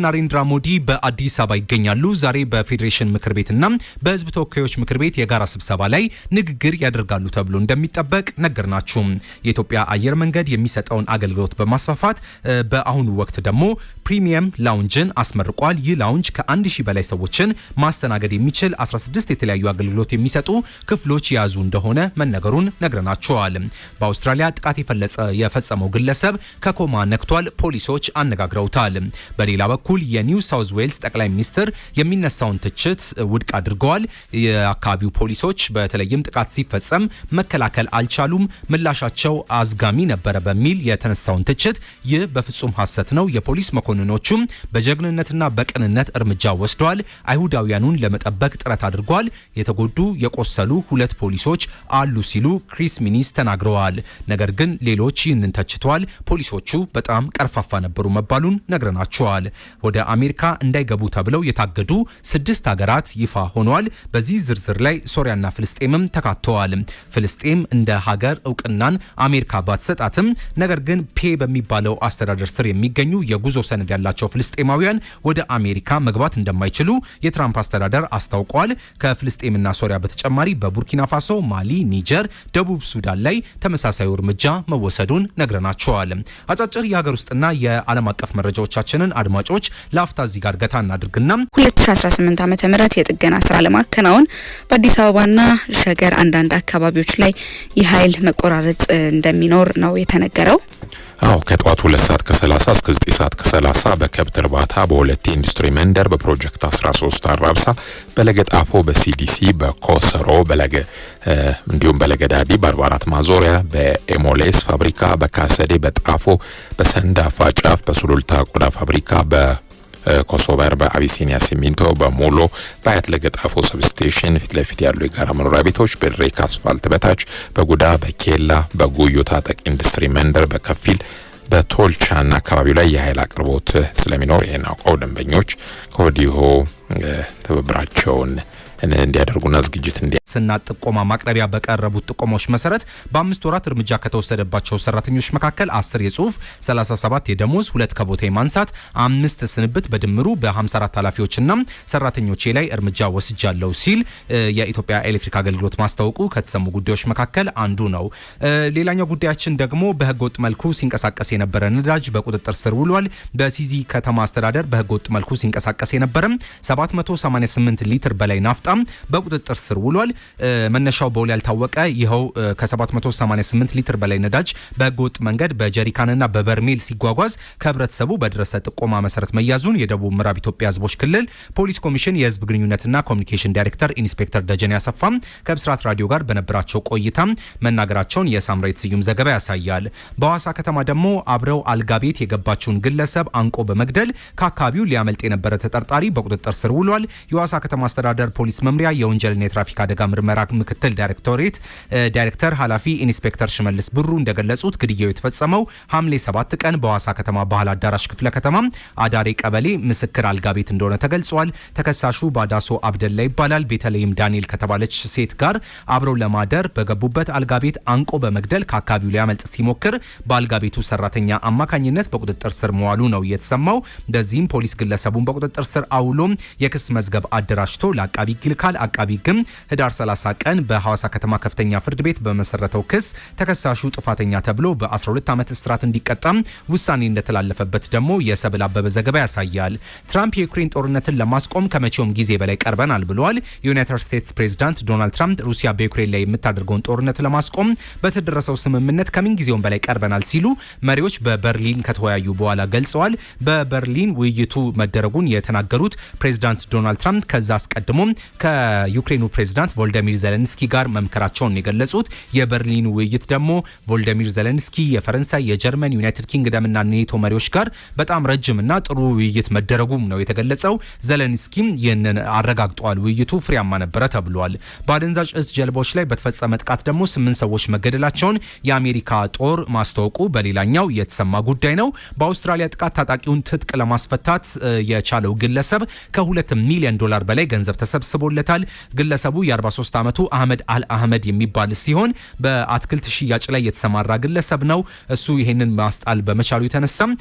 ናሬንድራ ሞዲ በአዲስ አበባ ይገኛሉ። ዛሬ በፌዴሬሽን ምክር ቤትና በህዝብ ተወካዮች ምክር ቤት የጋራ ስብሰባ ላይ ንግግር ያደርጋሉ ተብሎ እንደሚጠበቅ ነገርናችሁ። የኢትዮጵያ አየር መንገድ የሚሰጠውን አገልግሎት በማስፋፋት በአሁኑ ወቅት ደግሞ ፕሪሚየም ላውንጅን አስመርቋል። ይህ ላውንጅ ከ1000 በላይ ሰዎችን ማስተናገድ የሚችል 16 የተለያዩ አገልግሎት የሚሰጡ ክፍሎች የያዙ እንደሆነ መነገሩን ነግረናችኋል። በአውስትራሊያ ጥቃት የፈጸመው ግለሰብ ከኮማ ነክቷል። ፖሊሶች አነጋግረውታል። በሌላ በኩል የኒው ሳውዝ ዌልስ ጠቅላይ ሚኒስትር የሚነሳውን ትችት ውድቅ አድርገዋል። የአካባቢው ፖሊሶች በተለይም ጥቃት ሲፈጸም መከላከል አልቻሉም፣ ምላሻቸው አዝጋሚ ነበረ በሚል የተነሳውን ትችት ይህ በፍጹም ሐሰት ነው፣ የፖሊስ መኮንኖቹም በጀግንነትና በቅንነት እርምጃ ወስደዋል፣ አይሁዳውያኑን ለመጠበቅ ጥረት አድርጓል፣ የተጎዱ የቆሰሉ 2 ፖሊሶች አሉ ሲሉ ክሪስ ሚኒስ ተናግረዋል። ነገር ግን ሌሎች ይህንን ተችተዋል። ፖሊሶቹ በጣም ቀርፋፋ ነበሩ መባሉን ነግረናቸዋል። ወደ አሜሪካ እንዳይገቡ ተብለው የታገዱ 6 ሀገራት ይፋ ሆነዋል። በዚህ ዝርዝር ላይ ሶሪያና ፍልስጤምም ተካተዋል። ፍልስጤም እንደ ሀገር እውቅናን አሜሪካ ባትሰጣትም ነገር ግን ፔ በሚባለው አስተዳደር ስር የሚገኙ የጉዞ ሰነድ ያላቸው ፍልስጤማውያን ወደ አሜሪካ መግባት እንደማይችሉ የትራምፕ አስተዳደር አስታውቋል። ከፍልስጤምና ሶሪያ በተጨማሪ በቡርኪና ፋሶ፣ ማሊ፣ ኒጀር፣ ደቡብ ሱዳን ላይ ተመሳሳይ እርምጃ መወሰዱን ነግረናቸዋል። አጫጭር የሀገር ውስጥና የዓለም አቀፍ መረጃዎቻችንን አድማጮች ለአፍታ እዚህ ጋር ገታ እናድርግና 2018 ዓመተ ምህረት የጥገና ስራ ለማከናወን በአዲስ አበባና ሸገር አንዳንድ አካባቢዎች ላይ የኃይል መቆራረጥ እንደሚኖር ነው የተነገረው። ከጠዋቱ 2 ሰዓት ከ30 እስከ 9 ሰዓት ከ30 በከብት እርባታ በሁለት ኢንዱስትሪ መንደር በፕሮጀክት 13 አራብሳ በለገጣፎ በሲዲሲ በኮሰሮ እንዲሁም በለገዳዲ በ44 ማዞሪያ በኤሞሌስ ፋብሪካ በካሰዴ በጣፎ በሰንዳፋ ጫፍ በሱሉልታ ቆዳ ፋብሪካ ኮሶበር በአቢሲኒያ ሲሚንቶ በሞሎ በአያት ለገጣፎ ሰብስቴሽን ፊት ለፊት ያሉ የጋራ መኖሪያ ቤቶች በድሬክ አስፋልት በታች በጉዳ በኬላ በጉዮ ታጠቅ ኢንዱስትሪ መንደር በከፊል በቶልቻና አካባቢው ላይ የኃይል አቅርቦት ስለሚኖር የናውቀው ደንበኞች ከወዲሁ ትብብራቸውን እንዲያደርጉና ዝግጅት ጥቆማ ማቅረቢያ በቀረቡት ጥቆሞች መሰረት በ5 ወራት እርምጃ ከተወሰደባቸው ሰራተኞች መካከል 10 የጽሁፍ 37 የደሞዝ 2 ከቦታ ማንሳት 5 ስንብት በድምሩ በ54 ኃላፊዎችና ሰራተኞች ላይ እርምጃ ወስጃለሁ ሲል የኢትዮጵያ ኤሌክትሪክ አገልግሎት ማስታወቁ ከተሰሙ ጉዳዮች መካከል አንዱ ነው። ሌላኛው ጉዳያችን ደግሞ በህገወጥ መልኩ ሲንቀሳቀስ የነበረ ነዳጅ በቁጥጥር ስር ውሏል። በሲዚ ከተማ አስተዳደር በህገወጥ መልኩ ሲንቀሳቀስ የነበረ 788 ሊትር በላይ ናፍጣ በቁጥጥር ስር ውሏል። መነሻው በውል ያልታወቀ ይኸው ከ788 ሊትር በላይ ነዳጅ በህገወጥ መንገድ በጀሪካንና በበርሜል ሲጓጓዝ ከህብረተሰቡ በደረሰ ጥቆማ መሰረት መያዙን የደቡብ ምዕራብ ኢትዮጵያ ህዝቦች ክልል ፖሊስ ኮሚሽን የህዝብ ግንኙነትና ኮሚኒኬሽን ዳይሬክተር ኢንስፔክተር ደጀኔ አሰፋ ከብስራት ራዲዮ ጋር በነበራቸው ቆይታ መናገራቸውን የሳምራይት ስዩም ዘገባ ያሳያል። በሐዋሳ ከተማ ደግሞ አብረው አልጋ ቤት የገባችውን ግለሰብ አንቆ በመግደል ከአካባቢው ሊያመልጥ የነበረ ተጠርጣሪ በቁጥጥር ስር ውሏል። የሐዋሳ ከተማ አስተዳደር ፖሊስ መምሪያ የወንጀልና የትራፊክ አደጋ ምርመራ ምክትል ዳይሬክተር ኃላፊ ኢንስፔክተር ሽመልስ ብሩ እንደገለጹት ግድያው የተፈጸመው ሐምሌ 7 ቀን በሐዋሳ ከተማ ባህል አዳራሽ ክፍለ ከተማ አዳሬ ቀበሌ ምስክር አልጋ ቤት እንደሆነ ተገልጿል። ተከሳሹ ባዳሶ አብደላ ይባላል። ቤተልሔም ዳንኤል ከተባለች ሴት ጋር አብረው ለማደር በገቡበት አልጋ ቤት አንቆ በመግደል ከአካባቢው ሊያመልጥ ሲሞክር በአልጋ ቤቱ ሰራተኛ አማካኝነት በቁጥጥር ስር መዋሉ ነው የተሰማው። በዚህም ፖሊስ ግለሰቡን በቁጥጥር ስር አውሎ የክስ መዝገብ አደራጅቶ ለአቃቢ ይልካል። አቃቢ ግን ህዳር 30 ቀን በሐዋሳ ከተማ ከፍተኛ ፍርድ ቤት በመሰረተው ክስ ተከሳሹ ጥፋተኛ ተብሎ በ12 ዓመት እስራት እንዲቀጣም ውሳኔ እንደተላለፈበት ደግሞ የሰብል አበበ ዘገባ ያሳያል። ትራምፕ የዩክሬን ጦርነትን ለማስቆም ከመቼውም ጊዜ በላይ ቀርበናል ብለዋል። የዩናይትድ ስቴትስ ፕሬዝዳንት ዶናልድ ትራምፕ ሩሲያ በዩክሬን ላይ የምታደርገውን ጦርነት ለማስቆም በተደረሰው ስምምነት ከምን ጊዜውም በላይ ቀርበናል ሲሉ መሪዎች በበርሊን ከተወያዩ በኋላ ገልጸዋል። በበርሊን ውይይቱ መደረጉን የተናገሩት ፕሬዝዳንት ዶናልድ ትራምፕ ከዛ አስቀድሞ ከዩክሬኑ ፕሬዝዳንት ቮልዲሚር ዜሌንስኪ ጋር መምከራቸውን የገለጹት የበርሊን ውይይት ደግሞ ቮልዲሚር ዜሌንስኪ የፈረንሳይ፣ የጀርመን፣ ዩናይትድ ኪንግደምና ኔቶ መሪዎች ጋር በጣም ረጅምና ጥሩ ውይይት መደረጉም ነው የተገለጸው። ዜሌንስኪም ይህንን አረጋግጠዋል። ውይይቱ ፍሬያማ ነበረ ተብሏል። በአደንዛዥ እጽ ጀልባዎች ላይ በተፈጸመ ጥቃት ደግሞ 8 ሰዎች መገደላቸውን የአሜሪካ ጦር ማስታወቁ በሌላኛው የተሰማ ጉዳይ ነው። በአውስትራሊያ ጥቃት ታጣቂውን ትጥቅ ለማስፈታት የቻለው ግለሰብ ከ$2 ሚሊዮን በላይ ገንዘብ ተሰብስቦለታል። ግለሰቡ የ43 ዓመቱ አህመድ አልአህመድ የሚባል ሲሆን በአትክልት ሽያጭ ላይ የተሰማራ ግለሰብ ነው። እሱ ይሄንን ማስጣል በመቻሉ የተነሳም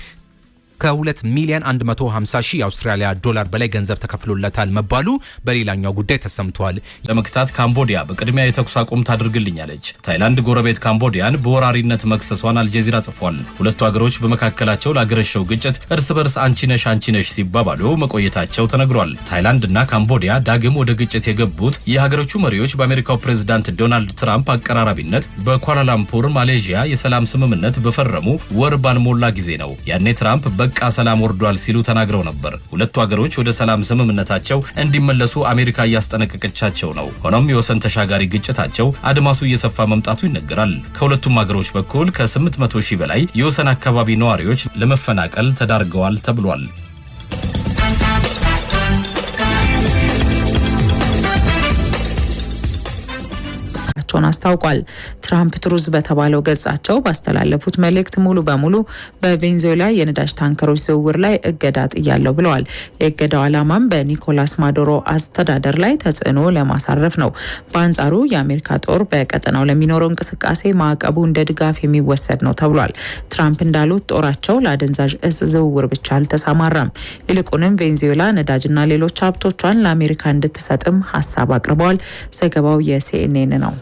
ከ2 ሚሊዮን 150 ሺህ የአውስትራሊያ ዶላር በላይ ገንዘብ ተከፍሎለታል መባሉ በሌላኛው ጉዳይ ተሰምቷል። ለመክታት ካምቦዲያ በቅድሚያ የተኩስ አቁም ታድርግልኛለች። ታይላንድ ጎረቤት ካምቦዲያን በወራሪነት መክሰሷን አልጀዚራ ጽፏል። ሁለቱ ሀገሮች በመካከላቸው ላገረሸው ግጭት እርስ በርስ አንቺ ነሽ ሲባባሉ መቆየታቸው ተነግሯል። ታይላንድና ካምቦዲያ ዳግም ወደ ግጭት የገቡት የሀገሮቹ መሪዎች በአሜሪካው ፕሬዝዳንት ዶናልድ ትራምፕ አቀራራቢነት በኳላላምፑር ማሌዥያ የሰላም ስምምነት በፈረሙ ወር ባልሞላ ጊዜ ነው። ያኔ ትራምፕ በቃ ሰላም ወርዷል ሲሉ ተናግረው ነበር። ሁለቱ ሀገሮች ወደ ሰላም ስምምነታቸው እንዲመለሱ አሜሪካ እያስጠነቀቀቻቸው ነው። ሆኖም የወሰን ተሻጋሪ ግጭታቸው አድማሱ እየሰፋ መምጣቱ ይነገራል። ከሁለቱም ሀገሮች በኩል ከ800 ሺህ በላይ የወሰን አካባቢ ነዋሪዎች ለመፈናቀል ተዳርገዋል ተብሏል። አስታውቋል። ትራምፕ ትሩዝ በተባለው ገጻቸው ባስተላለፉት መልእክት ሙሉ በሙሉ በቬንዙዌላ የነዳጅ ታንከሮች ዝውውር ላይ እገዳ ጥያለሁ ብለዋል። የእገዳው ዓላማም በኒኮላስ ማዱሮ አስተዳደር ላይ ተጽዕኖ ለማሳረፍ ነው። በአንጻሩ የአሜሪካ ጦር በቀጠናው ለሚኖረው እንቅስቃሴ ማዕቀቡ እንደ ድጋፍ የሚወሰድ ነው ተብሏል። ትራምፕ እንዳሉት ጦራቸው ለአደንዛዥ እጽ ዝውውር ብቻ አልተሰማራም። ይልቁንም ቬንዙዌላ ነዳጅና ሌሎች ሀብቶቿን ለአሜሪካ እንድትሰጥም ሀሳብ አቅርበዋል። ዘገባው የሲኤንኤን ነው።